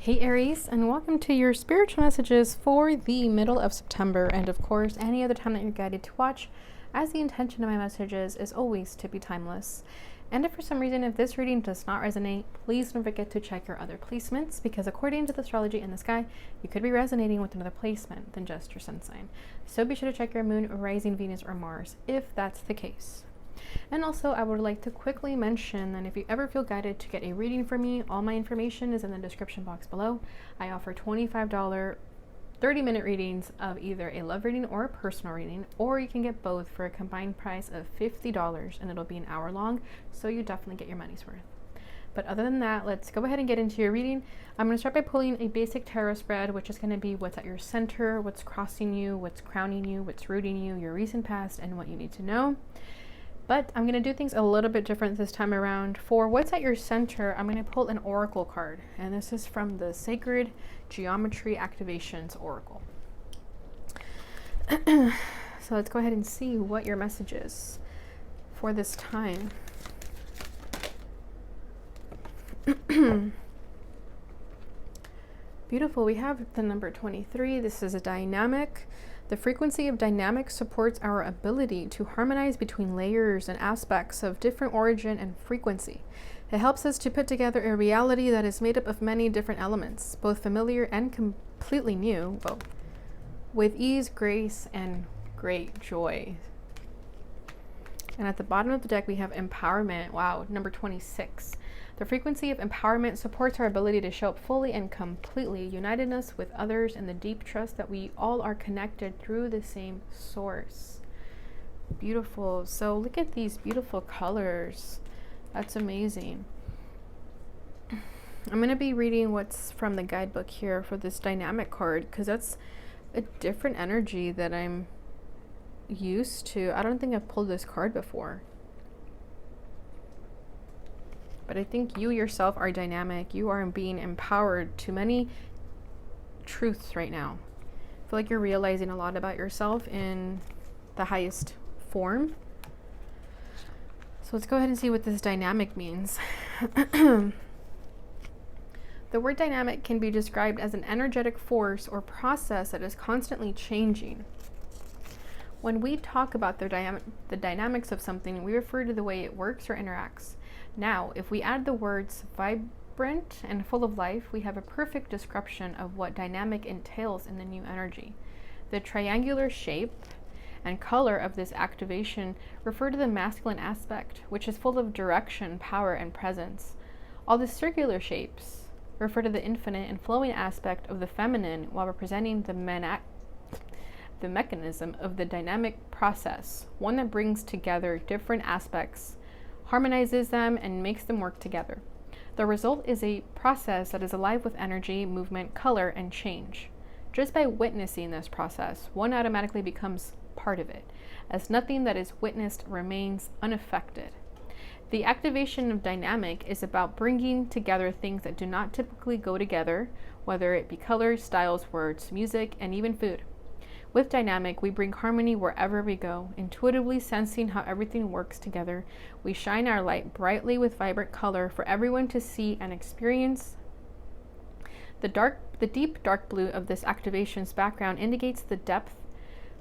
Hey Aries, and welcome to your spiritual messages for the middle of September, and of course any other time that you're guided to watch, as the intention of my messages is always to be timeless. And if for some reason if this reading does not resonate, please don't forget to check your other placements, because according to the astrology in the sky, you could be resonating with another placement than just your sun sign. So be sure to check your moon, rising, Venus, or Mars if that's the case. And also, I would like to quickly mention that if you ever feel guided to get a reading from me, all my information is in the description box below. I offer $25 30-minute readings of either a love reading or a personal reading, or you can get both for a combined price of $50, and it'll be an hour long, so you definitely get your money's worth. But other than that, let's go ahead and get into your reading. I'm going to start by pulling a basic tarot spread, which is going to be what's at your center, what's crossing you, what's crowning you, what's rooting you, your recent past, and what you need to know. But I'm going to do things a little bit different this time around. For what's at your center, I'm going to pull an oracle card. And this is from the Sacred Geometry Activations Oracle. So let's go ahead and see what your message is for this time. Beautiful. We have the number 23. This is a dynamic. The frequency of dynamic supports our ability to harmonize between layers and aspects of different origin and frequency. It helps us to put together a reality that is made up of many different elements, both familiar and completely new, with ease, grace, and great joy. And at the bottom of the deck, we have empowerment. Wow, number 26. The frequency of empowerment supports our ability to show up fully and completely, unitedness with others, and the deep trust that we all are connected through the same source. Beautiful. So look at these beautiful colors. That's amazing. I'm going to be reading what's from the guidebook here for this dynamic card, because that's a different energy that I'm used to. I don't think I've pulled this card before. But I think you yourself are dynamic. You are being empowered to many truths right now. I feel like you're realizing a lot about yourself in the highest form. So let's go ahead and see what this dynamic means. The word dynamic can be described as an energetic force or process that is constantly changing. When we talk about the dynamics of something, we refer to the way it works or interacts. Now, if we add the words vibrant and full of life, we have a perfect description of what dynamic entails in the new energy. The triangular shape and color of this activation refer to the masculine aspect, which is full of direction, power, and presence. All the circular shapes refer to the infinite and flowing aspect of the feminine, while representing the mechanism of the dynamic process, one that brings together different aspects, harmonizes them, and makes them work together. The result is a process that is alive with energy, movement, color, and change. Just by witnessing this process, one automatically becomes part of it, as nothing that is witnessed remains unaffected. The activation of dynamic is about bringing together things that do not typically go together, whether it be colors, styles, words, music, and even food. With dynamic, we bring harmony wherever we go, intuitively sensing how everything works together. We shine our light brightly with vibrant color for everyone to see and experience. The deep dark blue of this activation's background indicates the depth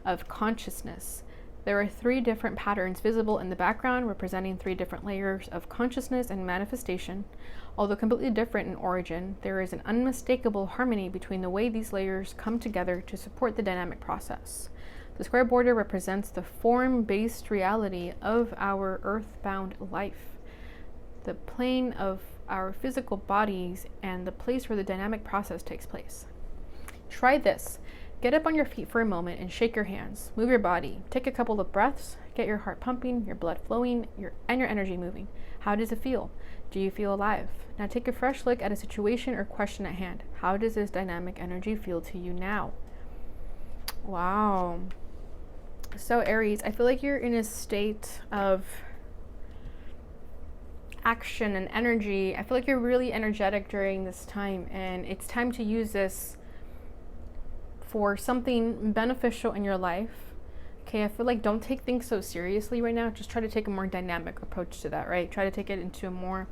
of consciousness. There are 3 different patterns visible in the background, representing 3 different layers of consciousness and manifestation. Although completely different in origin, there is an unmistakable harmony between the way these layers come together to support the dynamic process. The square border represents the form-based reality of our earthbound life, the plane of our physical bodies, and the place where the dynamic process takes place. Try this. Get up on your feet for a moment and shake your hands. Move your body. Take a couple of breaths. Get your heart pumping, your blood flowing, and your energy moving. How does it feel? Do you feel alive? Now take a fresh look at a situation or question at hand. How does this dynamic energy feel to you now? Wow. So Aries, I feel like you're in a state of action and energy. I feel like you're really energetic during this time, and it's time to use this for something beneficial in your life. Okay, I feel like don't take things so seriously right now. Just try to take a more dynamic approach to that, right? Try to take it into a more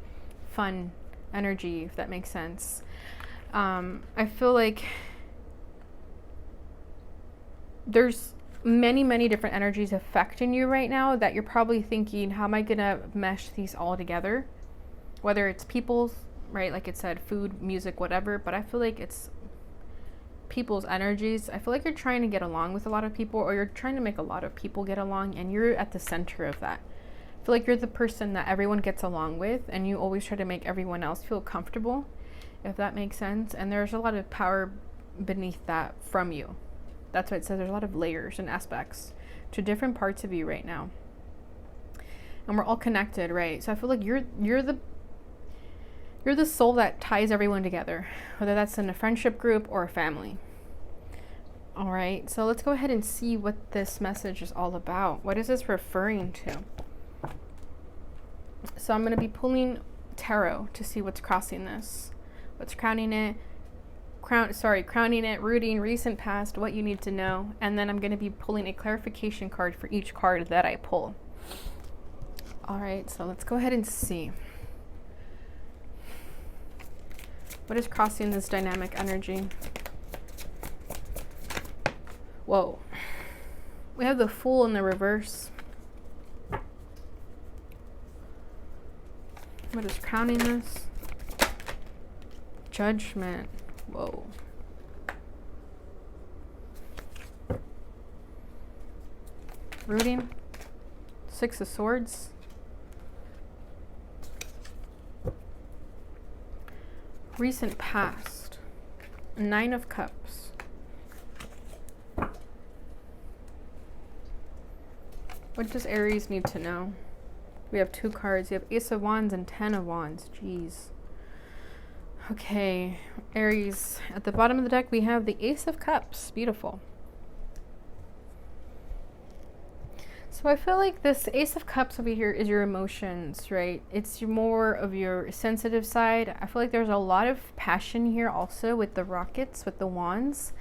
fun energy, if that makes sense. I feel like there's many different energies affecting you right now that you're probably thinking, how am I gonna mesh these all together? Whether it's people's, right, like it said, food, music, whatever, but I feel like it's people's energies. I feel like you're trying to get along with a lot of people, or you're trying to make a lot of people get along, and you're at the center of that. I feel like you're the person that everyone gets along with, and you always try to make everyone else feel comfortable, if that makes sense. And there's a lot of power beneath that from you. That's why it says there's a lot of layers and aspects to different parts of you right now. And we're all connected, right? So I feel like you're the soul that ties everyone together, whether that's in a friendship group or a family. All right, so let's go ahead and see what this message is all about. What is this referring to? So I'm going to be pulling tarot to see what's crossing this, what's crowning it, crowning it, rooting, recent past, what you need to know. And then I'm going to be pulling a clarification card for each card that I pull. All right, so let's go ahead and see. What is crossing this dynamic energy? Whoa. We have the Fool in the reverse. What is crowning this? Judgment. Whoa. Rooting. Six of Swords. Recent past. Nine of Cups. What does Aries need to know? We have two cards. You have Ace of Wands and 10 of Wands. Jeez. Okay, Aries. At the bottom of the deck, we have the Ace of Cups. Beautiful. So I feel like this Ace of Cups over here is your emotions, right? It's more of your sensitive side. I feel like there's a lot of passion here also with the rockets, with the wands.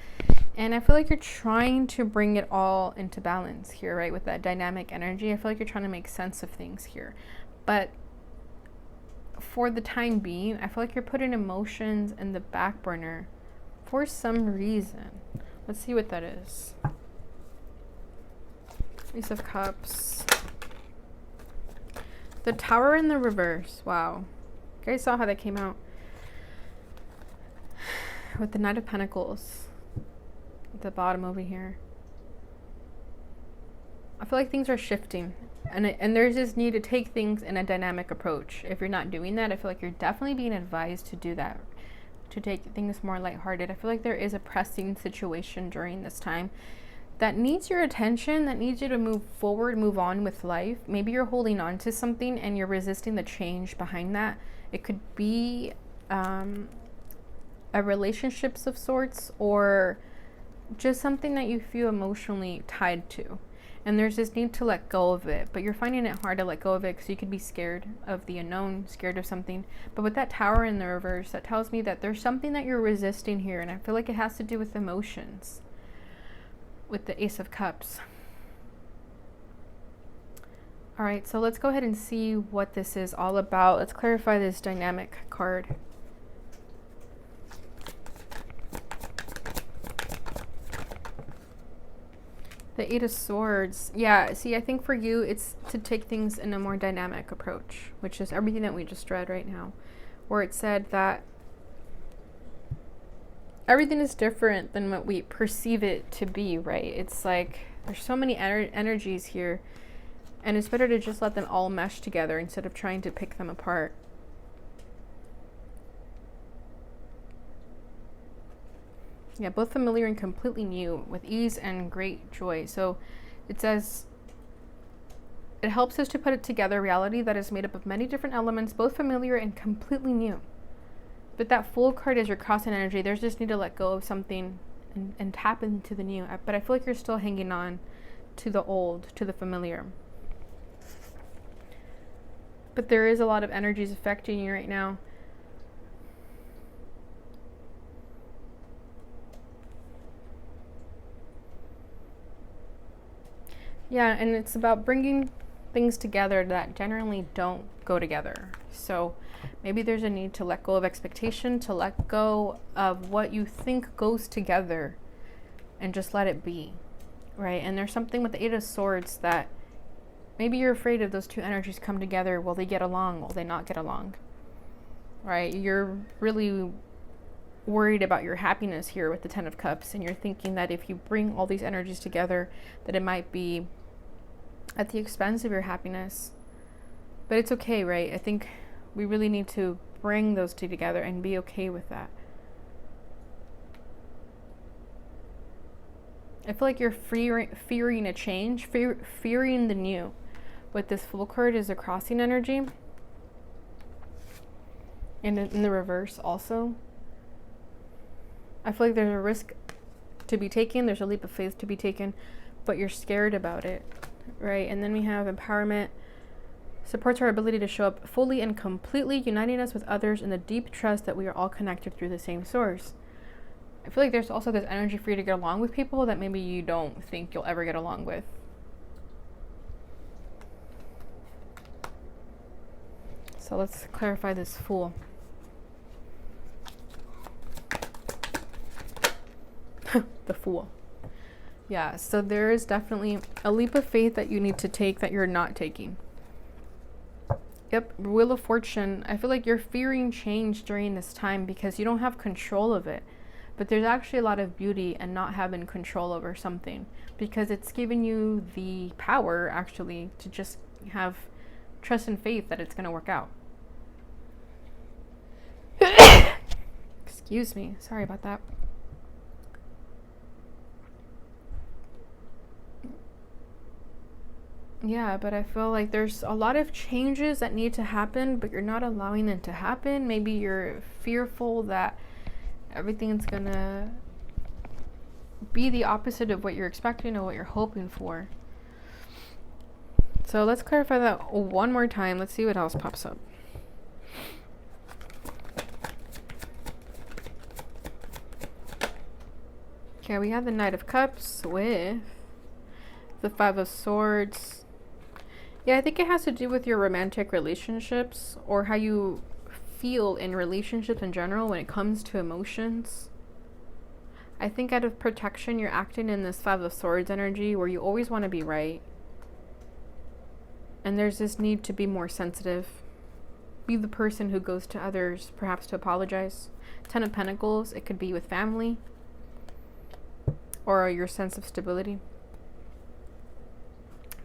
And I feel like you're trying to bring it all into balance here, right? With that dynamic energy. I feel like you're trying to make sense of things here. But for the time being, I feel like you're putting emotions in the back burner for some reason. Let's see what that is. Ace of Cups. The Tower in the reverse. Wow. You guys saw how that came out. With the Knight of Pentacles. At the bottom over here. I feel like things are shifting. And there's this need to take things in a dynamic approach. If you're not doing that, I feel like you're definitely being advised to do that. To take things more lighthearted. I feel like there is a pressing situation during this time that needs your attention, that needs you to move forward, move on with life. Maybe you're holding on to something and you're resisting the change behind that. It could be a relationships of sorts, or just something that you feel emotionally tied to. And there's this need to let go of it, but you're finding it hard to let go of it because you could be scared of the unknown, scared of something. But with that Tower in the reverse, that tells me that there's something that you're resisting here, and I feel like it has to do with emotions. With the Ace of Cups. All right, so let's go ahead and see what this is all about. Let's clarify this dynamic card. The Eight of Swords. Yeah, see, I think for you, it's to take things in a more dynamic approach, which is everything that we just read right now, where it said that everything is different than what we perceive it to be, right? It's like there's so many energies here, and it's better to just let them all mesh together instead of trying to pick them apart. Yeah, both familiar and completely new, with ease and great joy. So it says it helps us to put it together, reality that is made up of many different elements, both familiar and completely new. But that Fool card is your crossing energy. There's just need to let go of something and tap into the new. But I feel like you're still hanging on to the old, to the familiar. But there is a lot of energies affecting you right now. Yeah, and it's about bringing things together that generally don't go together. So Maybe there's a need to let go of expectation, to let go of what you think goes together and just let it be, right? And there's something with the Eight of Swords that maybe you're afraid of those two energies come together. Will they get along? Will they not get along? Right? You're really worried about your happiness here with the Ten of Cups, and you're thinking that if you bring all these energies together, that it might be at the expense of your happiness. But it's okay, right? I think we really need to bring those two together and be okay with that. I feel like you're fearing a change, fearing the new. With this Fool card is a crossing energy. And in the reverse also. I feel like there's a risk to be taken. There's a leap of faith to be taken. But you're scared about it, right? And then we have empowerment. Supports our ability to show up fully and completely, uniting us with others in the deep trust that we are all connected through the same source. I feel like there's also this energy for you to get along with people that maybe you don't think you'll ever get along with. So let's clarify this Fool. The Fool. Yeah, so there is definitely a leap of faith that you need to take that you're not taking. Yep, Wheel of Fortune. I feel like you're fearing change during this time because you don't have control of it. But there's actually a lot of beauty in not having control over something, because it's giving you the power actually to just have trust and faith that it's going to work out. Excuse me. Sorry about that. Yeah, but I feel like there's a lot of changes that need to happen, but you're not allowing them to happen. Maybe you're fearful that everything's gonna be the opposite of what you're expecting or what you're hoping for. So let's clarify that one more time. Let's see what else pops up. Okay, we have the Knight of Cups with the Five of Swords. Yeah, I think it has to do with your romantic relationships or how you feel in relationships in general when it comes to emotions. I think out of protection, you're acting in this Five of Swords energy where you always want to be right. And there's this need to be more sensitive. Be the person who goes to others, perhaps to apologize. Ten of Pentacles, it could be with family or your sense of stability.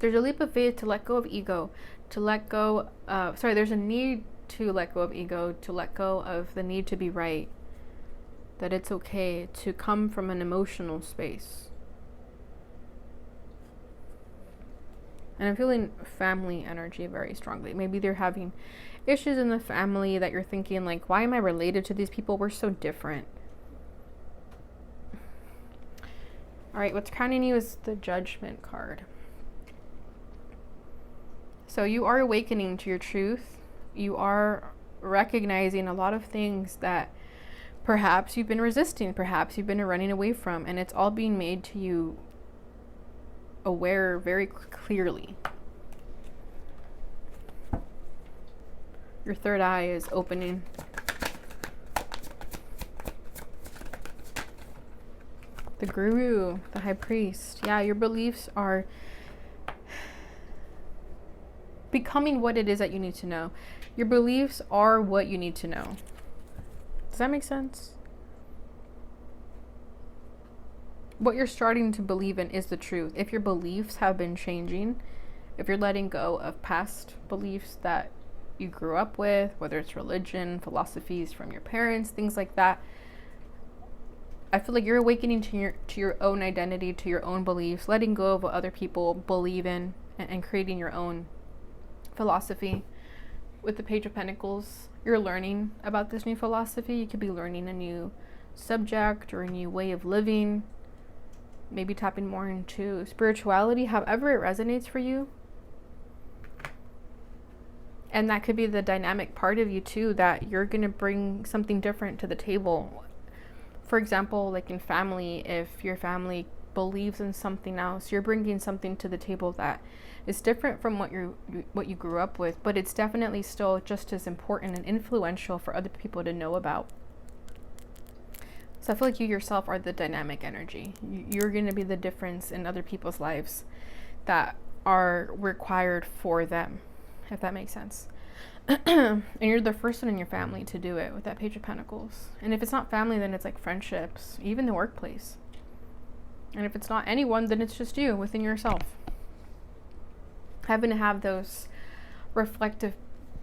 There's a leap of faith to let go of ego, to let go, there's a need to let go of ego, to let go of the need to be right, that it's okay to come from an emotional space. And I'm feeling family energy very strongly. Maybe they're having issues in the family that you're thinking like, why am I related to these people? We're so different. All right, what's crowning you is the Judgment card. So you are awakening to your truth. You are recognizing a lot of things that perhaps you've been resisting, perhaps you've been running away from, and it's all being made to you aware very clearly. Your third eye is opening. The Guru, the High Priest. Yeah, your beliefs are becoming what it is that you need to know. Your beliefs are what you need to know. Does that make sense? What you're starting to believe in is the truth. If your beliefs have been changing, if you're letting go of past beliefs that you grew up with, whether it's religion, philosophies from your parents, things like that, I feel like you're awakening to your own identity, to your own beliefs, letting go of what other people believe in, and creating your own philosophy. With the Page of Pentacles, you're learning about this new philosophy. You could be learning a new subject or a new way of living, maybe tapping more into spirituality, however it resonates for you. And that could be the dynamic part of you too, that you're going to bring something different to the table. For example, like in family, if your family believes in something else. You're bringing something to the table that is different from what you grew up with, but it's definitely still just as important and influential for other people to know about. So I feel like you yourself are the dynamic energy. You're going to be the difference in other people's lives that are required for them, if that makes sense. And you're the first one in your family to do it with that Page of Pentacles. And if it's not family, then it's like friendships, even the workplace. And if it's not anyone, then it's just you within yourself. Having to have those reflective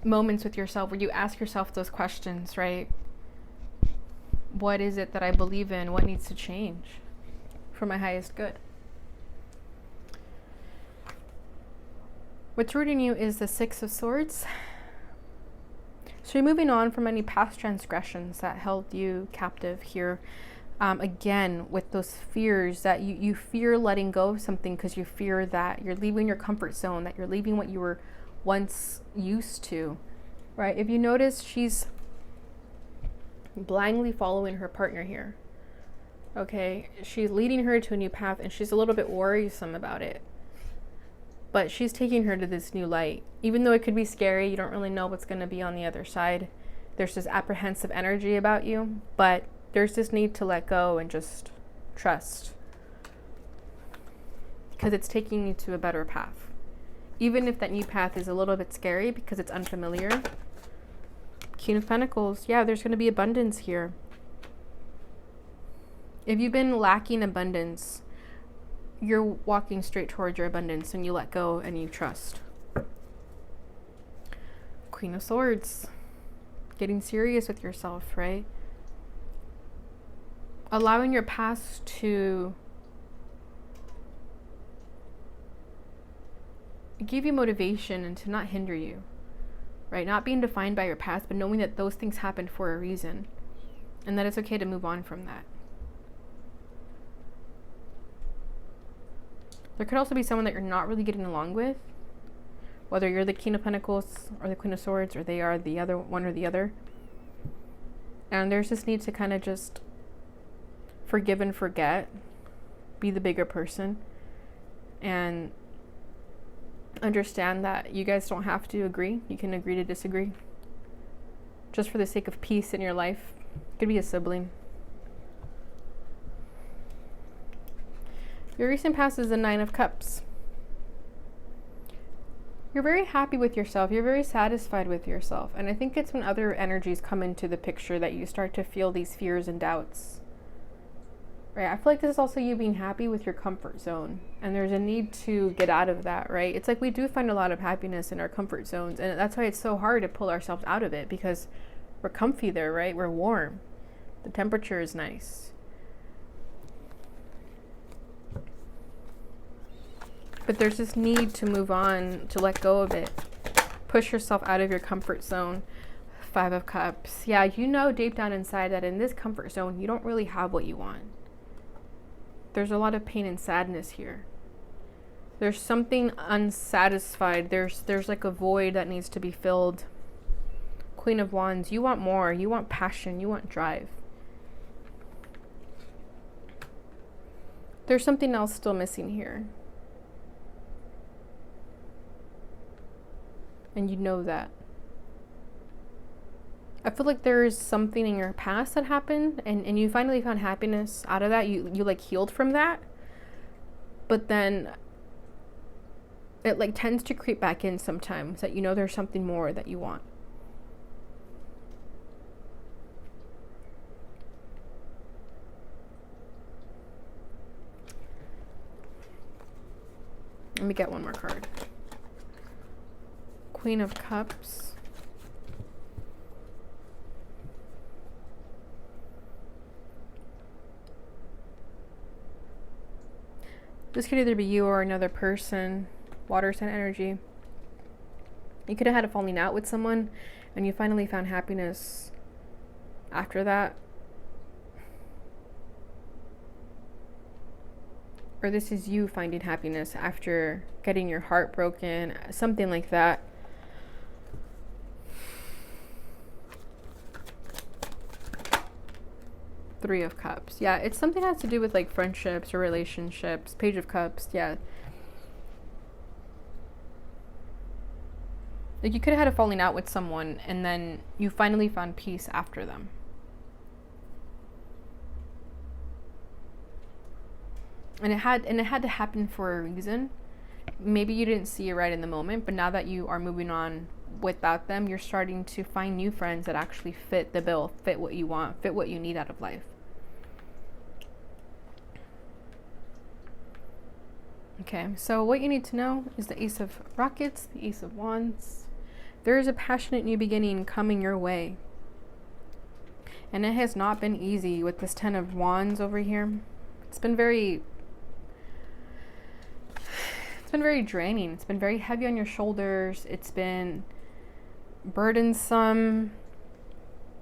moments with yourself where you ask yourself those questions, right? What is it that I believe in? What needs to change for my highest good? What's rooting you is the Six of Swords. So you're moving on from any past transgressions that held you captive here. Again, with those fears that you fear letting go of something because you fear that you're leaving your comfort zone, that you're leaving what you were once used to, right? If you notice, she's blindly following her partner here. Okay, she's leading her to a new path and she's a little bit worrisome about it. But she's taking her to this new light. Even though it could be scary, you don't really know what's going to be on the other side. There's this apprehensive energy about you, but there's this need to let go and just trust. Because it's taking you to a better path. Even if that new path is a little bit scary because it's unfamiliar. King of Pentacles, yeah, there's going to be abundance here. If you've been lacking abundance, you're walking straight towards your abundance and you let go and you trust. Queen of Swords, getting serious with yourself, right? Allowing your past to give you motivation and to not hinder you, right? Not being defined by your past, but knowing that those things happened for a reason and that it's okay to move on from that. There could also be someone that you're not really getting along with, whether you're the King of Pentacles or the Queen of Swords, or they are the other one or the other. And there's this need to kind of just forgive and forget, be the bigger person, and understand that you guys don't have to agree. You can agree to disagree. Just for the sake of peace in your life. It could be a sibling. Your recent past is the Nine of Cups. You're very happy with yourself. You're very satisfied with yourself. And I think it's when other energies come into the picture that you start to feel these fears and doubts. Right? I feel like this is also you being happy with your comfort zone. And there's a need to get out of that, right? It's like we do find a lot of happiness in our comfort zones. And that's why it's so hard to pull ourselves out of it, because we're comfy there, right? We're warm. The temperature is nice. But there's this need to move on, to let go of it. Push yourself out of your comfort zone. Five of Cups. Yeah, you know deep down inside that in this comfort zone, you don't really have what you want. There's a lot of pain and sadness here. There's something unsatisfied. There's like a void that needs to be filled. Queen of Wands, you want more. You want passion. You want drive. There's something else still missing here. And you know that. I feel like there is something in your past that happened and you finally found happiness out of that. You like healed from that. But then it like tends to creep back in sometimes, that you know there's something more that you want. Let me get one more card. Queen of Cups. This could either be you or another person. Water sign energy. You could have had a falling out with someone and you finally found happiness after that. Or this is you finding happiness after getting your heart broken. Something like that. Three of Cups. Yeah, it's something that has to do with like friendships or relationships. Page of Cups. Yeah. Like you could have had a falling out with someone and then you finally found peace after them. And it had to happen for a reason. Maybe you didn't see it right in the moment, but now that you are moving on without them, you're starting to find new friends that actually fit the bill, fit what you want, fit what you need out of life. Okay, so what you need to know is the Ace of Rockets, the Ace of Wands. There is a passionate new beginning coming your way. And it has not been easy with this Ten of Wands over here. It's been very draining. It's been very heavy on your shoulders. It's been burdensome.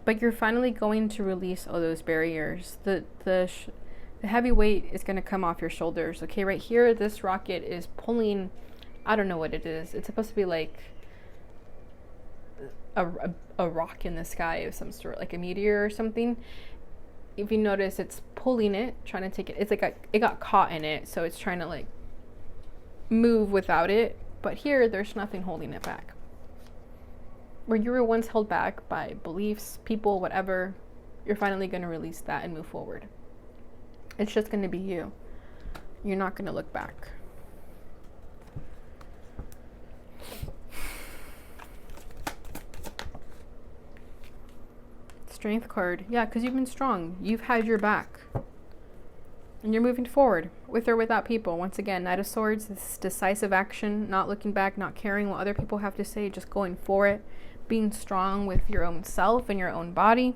But you're finally going to release all those barriers. The heavy weight is going to come off your shoulders. Okay, right here, this rocket is pulling, I don't know what it is. It's supposed to be like a rock in the sky of some sort, like a meteor or something. If you notice, it's pulling it, trying to take it. It's like it got caught in it, so it's trying to like move without it. But here, there's nothing holding it back. Where you were once held back by beliefs, people, whatever, you're finally going to release that and move forward. It's just going to be you. You're not going to look back. Strength card. Yeah, because you've been strong. You've had your back. And you're moving forward, with or without people. Once again, Knight of Swords, this decisive action, not looking back, not caring what other people have to say, just going for it. Being strong with your own self and your own body.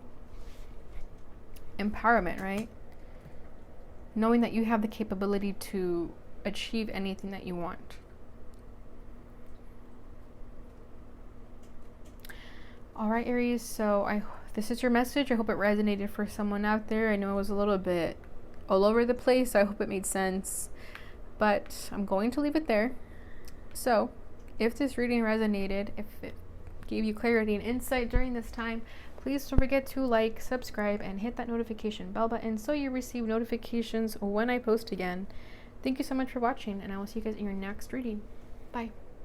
Empowerment, right? Knowing that you have the capability to achieve anything that you want. All right, Aries, so this is your message. I hope it resonated for someone out there. I know it was a little bit all over the place. I hope it made sense, but I'm going to leave it there. So if this reading resonated, if it gave you clarity and insight during this time, please don't forget to like, subscribe, and hit that notification bell button so you receive notifications when I post again. Thank you so much for watching, and I will see you guys in your next reading. Bye.